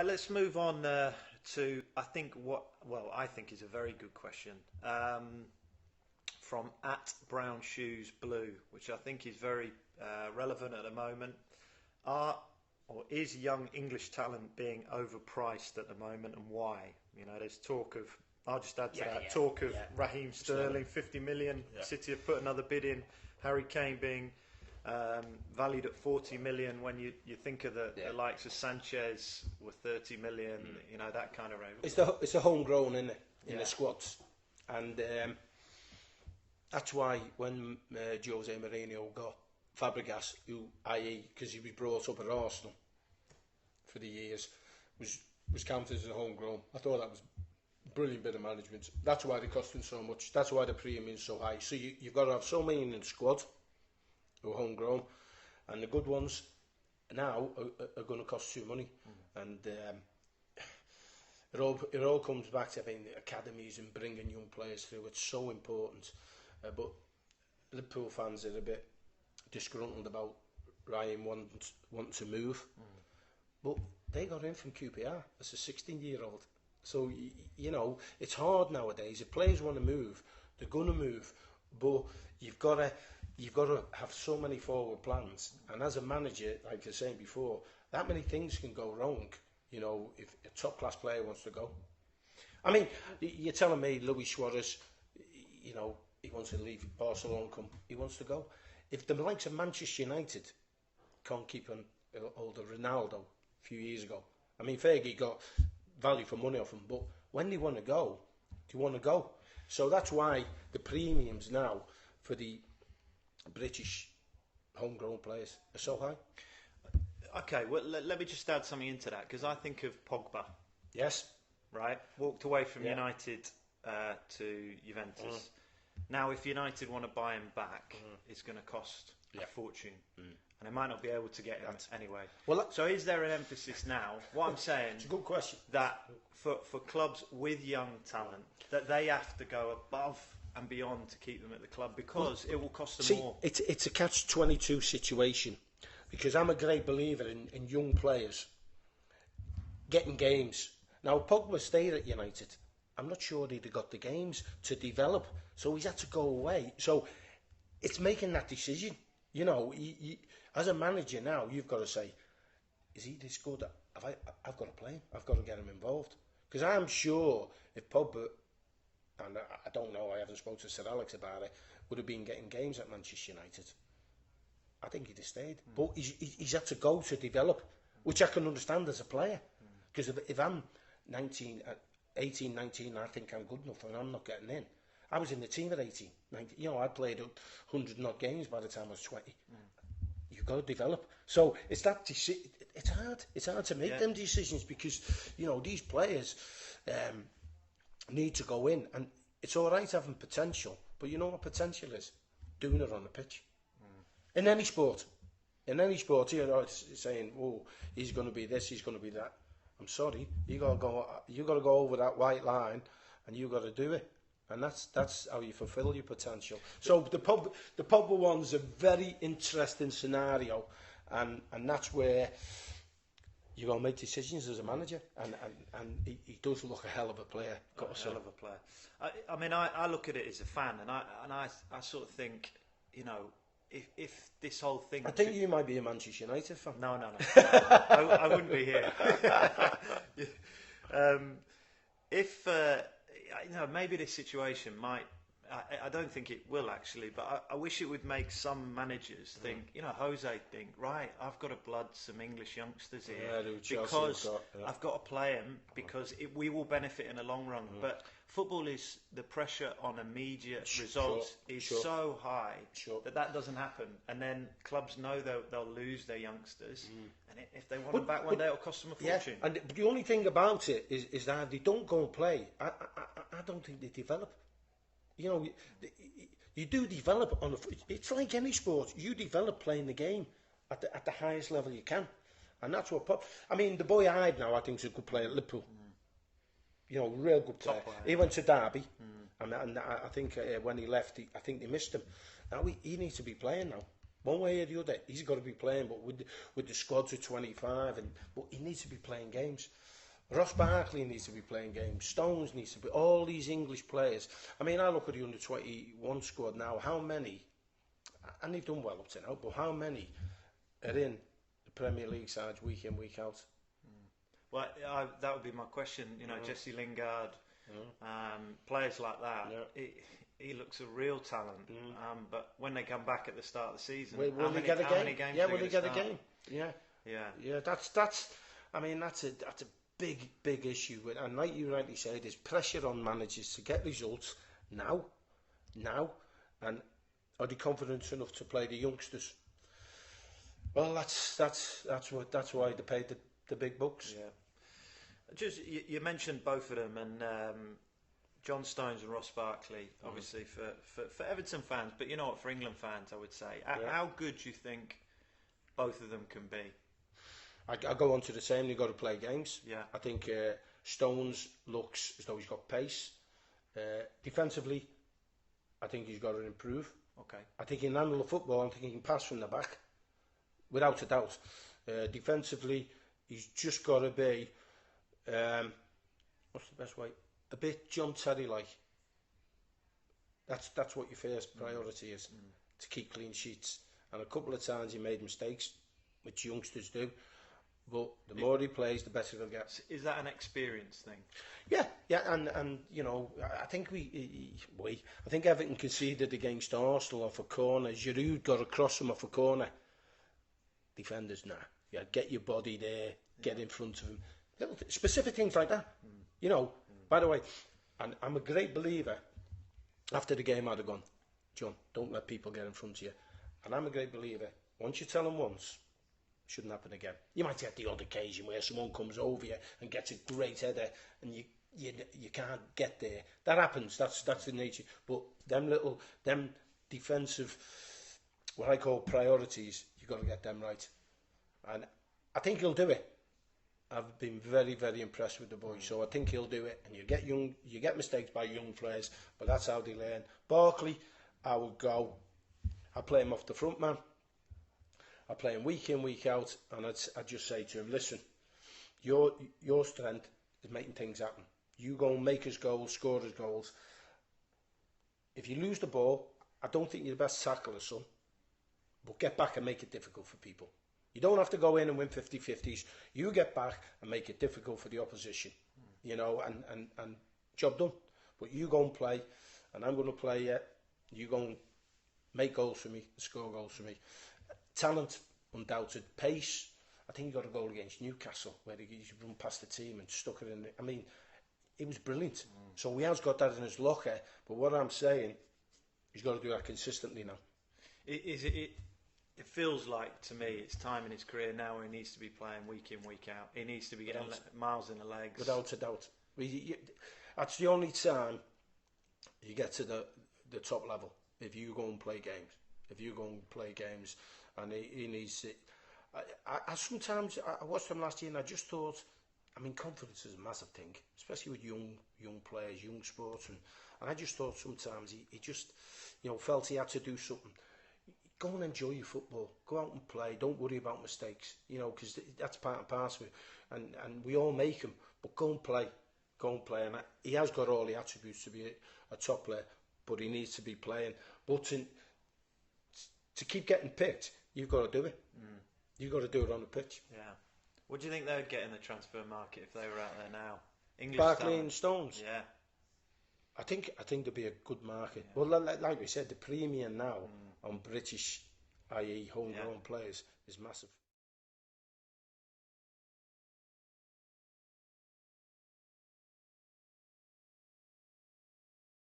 let's move on to I think is a very good question from @BrownShoesBlue, which I think is very relevant at the moment. Is young English talent being overpriced at the moment, and why? There's talk of. I'll just add to that. Talk of Raheem Sterling, 50 million. Yeah. City have put another bid in. Harry Kane being valued at 40 million. When you think of the likes of Sanchez with 30 million, that kind of range. It's the homegrown in the squads, and that's why when Jose Mourinho got Fabregas, who, i.e., because he was brought up at Arsenal for the years, was counted as a homegrown. I thought that was a brilliant bit of management. That's why they're costing so much. That's why the premium is so high. So you've got to have so many in the squad who are homegrown, and the good ones now are going to cost you money. And it all comes back to having the academies and bringing young players through. It's so important. But Liverpool fans are a bit disgruntled about Ryan wanting to move, but they got in from QPR as a 16-year-old. So it's hard nowadays. If players want to move, they're going to move, but you've got to have so many forward plans. And as a manager, like I was saying before, that many things can go wrong. If a top class player wants to go. I mean, you're telling me Luis Suarez, he wants to leave Barcelona. He wants to go. If the likes of Manchester United can't keep on hold of Ronaldo a few years ago, I mean, Fergie got value for money off him, but when they want to go, they want to go. So that's why the premiums now for the British homegrown players are so high. Okay, well, let me just add something into that, because I think of Pogba. Yes. Right? Walked away from United to Juventus. Now, if United want to buy him back, it's going to cost a fortune. And they might not be able to get him anyway. Well, so is there an emphasis now? What I'm saying... It's a good question. That for clubs with young talent, that they have to go above and beyond to keep them at the club, because it will cost them more. It's a catch-22 situation, because I'm a great believer in young players getting games. Now, Pogba stayed at United. I'm not sure he'd have got the games to develop, so he's had to go away. So it's making that decision. As a manager now, you've got to say, is he this good? I've got to play him. I've got to get him involved. Because I'm sure if Pogba, and I don't know, I haven't spoken to Sir Alex about it, would have been getting games at Manchester United, I think he'd have stayed. But he's had to go to develop, which I can understand as a player. Because if I'm 18, 19, I think I'm good enough and I'm not getting in. I was in the team at 18, 19. I played 100 odd games by the time I was 20. You've got to develop. So it's hard. It's hard to make them decisions, because these players need to go in, and it's all right having potential, but you know what potential is? Doing it on the pitch. In any sport, it's saying, "Oh, he's going to be this, he's going to be that." I'm sorry, you got to go over that white line, and you got to do it. And that's how you fulfil your potential. So the Pogba one's a very interesting scenario, and that's where you got to make decisions as a manager. And he does look a hell of a player. Hell of a player. I mean, I look at it as a fan, and I sort of think, if this whole thing... I think you might be a Manchester United fan. No. I wouldn't be here. Maybe this situation might... I don't think it will, actually, but I wish it would make some managers think, Jose think, right, I've got to blood some English youngsters here, because I've got to play them, because we will benefit in the long run. But football is, the pressure on immediate results is so high that doesn't happen. And then clubs know they'll lose their youngsters, and if they want them back one day, it'll cost them a fortune. And the only thing about it is that if they don't go and play, I don't think they develop. You do develop it's like any sport. You develop playing the game at the highest level you can, and that's what. The boy Hyde now, I think, is a good player at Liverpool. Real good player. He went to Derby, and I think when he left, I think they missed him. Now he needs to be playing now, one way or the other. He's got to be playing, but with the squads of 25, but he needs to be playing games. Ross Barkley needs to be playing games. Stones needs to be. All these English players. I mean, I look at the under-21 squad now. How many? And they've done well up to now, but how many are in the Premier League sides week in, week out? Well, that would be my question. You know, Jesse Lingard, players like that. He looks a real talent. But when they come back at the start of the season, will they get a game? Yeah, will they get a game? Yeah. That's. I mean, that's a big issue. And like you rightly say, there's pressure on managers to get results now, and are they confident enough to play the youngsters? Well, that's why they paid the big bucks. Yeah. Just you mentioned both of them, and John Stones and Ross Barkley, obviously for Everton fans, but you know what, for England fans, I would say, how good do you think both of them can be? I go on to the same. They've got to play games. Yeah. I think Stones looks as though he's got pace. Defensively, I think he's got to improve. Okay. I think he can handle the football. I think he can pass from the back, without a doubt. Defensively, he's just got to be, what's the best way? A bit John Terry-like. That's what your first priority is, to keep clean sheets. And a couple of times he made mistakes, which youngsters do. But the more he plays, the better he'll get. Is that an experience thing? Yeah, and you know, I think I think Everton conceded against Arsenal off a corner. Giroud got across him off a corner. Defenders, nah. Yeah, get your body there, get in front of him. Specific things like that. You know, by the way, and I'm a great believer. After the game, I'd have gone, John, don't let people get in front of you. And I'm a great believer. Once you tell them once, shouldn't happen again. You might get the odd occasion where someone comes over you and gets a great header and you can't get there. That happens. That's the nature. But them defensive, what I call priorities, you've got to get them right. And I think he'll do it. I've been very, very impressed with the boy, so I think he'll do it. And you get mistakes by young players, but that's how they learn. Barkley, I would go. I play him off the front man. I play him week in, week out, and I'd just say to him, listen, your strength is making things happen. You go and make us goals, score us goals. If you lose the ball, I don't think you're the best tackler, son, but get back and make it difficult for people. You don't have to go in and win 50-50s. You get back and make it difficult for the opposition, you know, and job done. But you go and play, and I'm going to play you. You go and make goals for me, score goals for me. Talent, undoubted. Pace, I think he got a goal against Newcastle where he run past the team and stuck it in. I mean, it was brilliant. So he has got that in his locker. But what I'm saying, he's got to do that consistently now. It feels like, to me, it's time in his career now where he needs to be playing week in, week out. He needs to be getting miles in the legs. Without a doubt. That's the only time you get to the top level, if you go and play games. And he needs it. I sometimes, I watched him last year and I just thought, I mean, confidence is a massive thing, especially with young players, young sportsmen. And I just thought sometimes he just, you know, felt he had to do something. Go and enjoy your football. Go out and play. Don't worry about mistakes, you know, because that's part and parcel of it. And we all make them, but go and play. Go and play. And he has got all the attributes to be a top player, but he needs to be playing. But to keep getting picked, you've got to do it. You've got to do it on the pitch. Yeah. What do you think they would get in the transfer market if they were out there now? English Barkley and Stones. Yeah. I think there'd be a good market. Yeah. Well, like we said, the premium now on British, i.e. homegrown players, is massive.